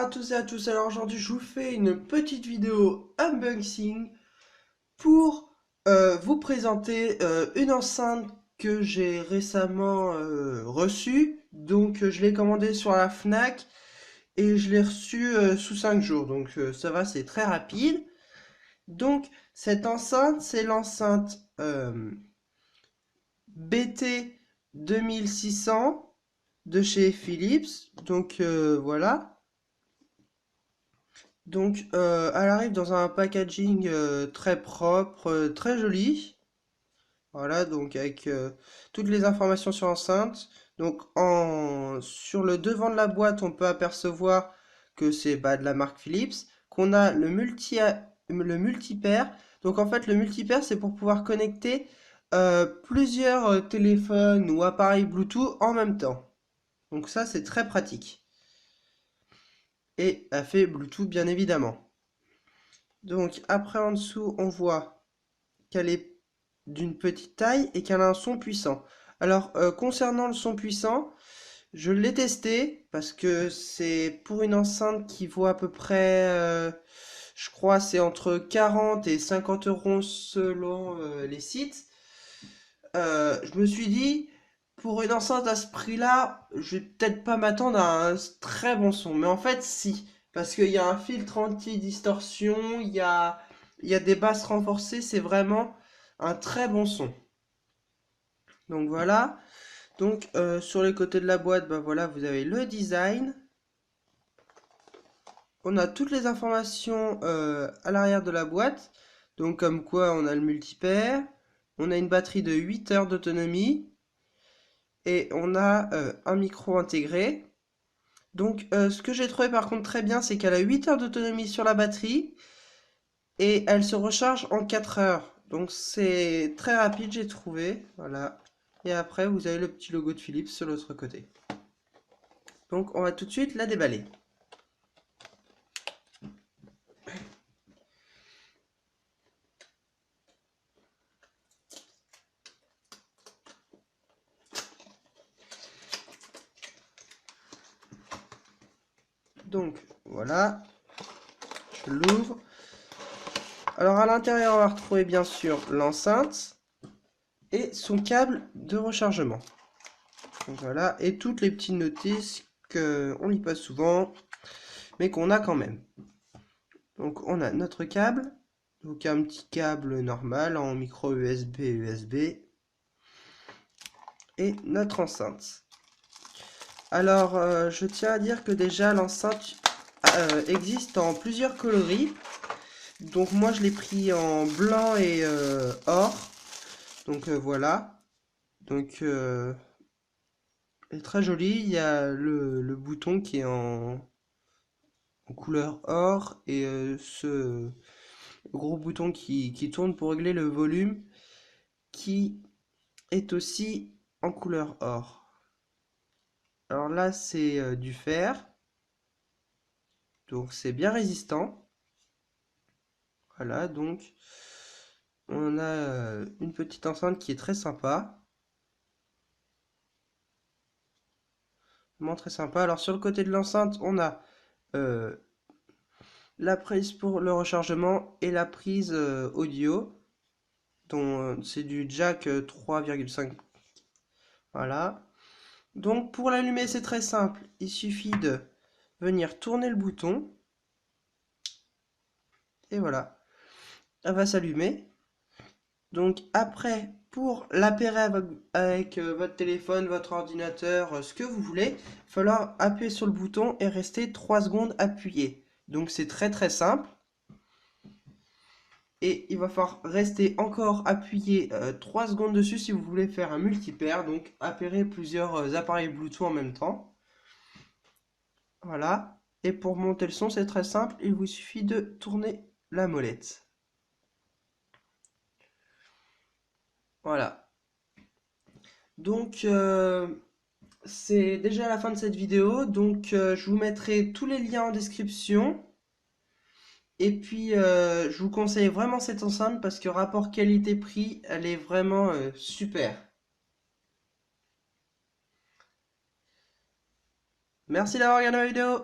à tous et à tous, alors aujourd'hui je vous fais une petite vidéo unboxing pour vous présenter une enceinte que j'ai récemment reçue. Donc je l'ai commandée sur la Fnac et je l'ai reçue sous 5 jours, donc ça va, c'est très rapide. Donc cette enceinte, c'est l'enceinte BT 2600 de chez Philips, donc voilà. Donc, elle arrive dans un packaging très propre, très joli. Voilà, donc avec toutes les informations sur l'enceinte. Donc, sur le devant de la boîte, on peut apercevoir que c'est de la marque Philips, qu'on a le multipaire. Donc, en fait, le multipaire, c'est pour pouvoir connecter plusieurs téléphones ou appareils Bluetooth en même temps. Donc, ça, c'est très pratique. Et elle fait Bluetooth, bien évidemment. Donc après en dessous, on voit qu'elle est d'une petite taille et qu'elle a un son puissant. Alors concernant le son puissant, je l'ai testé parce que c'est pour une enceinte qui vaut à peu près, je crois, c'est entre 40 et 50 euros selon les sites. Je me suis dit, pour une enceinte à ce prix-là, je vais peut-être pas m'attendre à un très bon son. Mais en fait, si. Parce qu'il y a un filtre anti-distorsion, il y a des basses renforcées, c'est vraiment un très bon son. Donc voilà. Donc sur les côtés de la boîte, voilà, vous avez le design. On a toutes les informations à l'arrière de la boîte. Donc comme quoi on a le multipaire. On a une batterie de 8 heures d'autonomie. Et on a un micro intégré. Donc ce que j'ai trouvé par contre très bien, c'est qu'elle a 8 heures d'autonomie sur la batterie et elle se recharge en 4 heures. Donc c'est très rapide, j'ai trouvé. Voilà. Et après, vous avez le petit logo de Philips sur l'autre côté. Donc on va tout de suite la déballer. Donc voilà, je l'ouvre. Alors à l'intérieur, on va retrouver bien sûr l'enceinte et son câble de rechargement. Donc voilà, et toutes les petites notices qu'on lit pas souvent, mais qu'on a quand même. Donc on a notre câble, donc un petit câble normal en micro USB, et notre enceinte. Alors je tiens à dire que déjà l'enceinte existe en plusieurs coloris. Donc moi je l'ai pris en blanc et or. Donc voilà. Donc elle est très jolie. Il y a le bouton qui est en couleur or et ce gros bouton qui tourne pour régler le volume qui est aussi en couleur or. Alors là c'est du fer. Donc c'est bien résistant. Voilà, donc on a une petite enceinte qui est très sympa. Vraiment très sympa. Alors sur le côté de l'enceinte, on a euh, la prise pour le rechargement et la prise audio. Dont c'est du jack 3,5. Voilà. Donc pour l'allumer, c'est très simple. Il suffit de venir tourner le bouton. Et voilà. Elle va s'allumer. Donc après, pour l'appairer avec votre téléphone, votre ordinateur, ce que vous voulez, il va falloir appuyer sur le bouton et rester 3 secondes appuyé. Donc c'est très très simple. Et il va falloir rester encore appuyé 3 secondes dessus si vous voulez faire un multipaire, donc appairer plusieurs appareils Bluetooth en même temps. Voilà. Et pour monter le son, c'est très simple, il vous suffit de tourner la molette. Voilà. Donc c'est déjà la fin de cette vidéo, donc je vous mettrai tous les liens en description. Et puis je vous conseille vraiment cette enceinte parce que rapport qualité-prix, elle est vraiment super. Merci d'avoir regardé ma vidéo.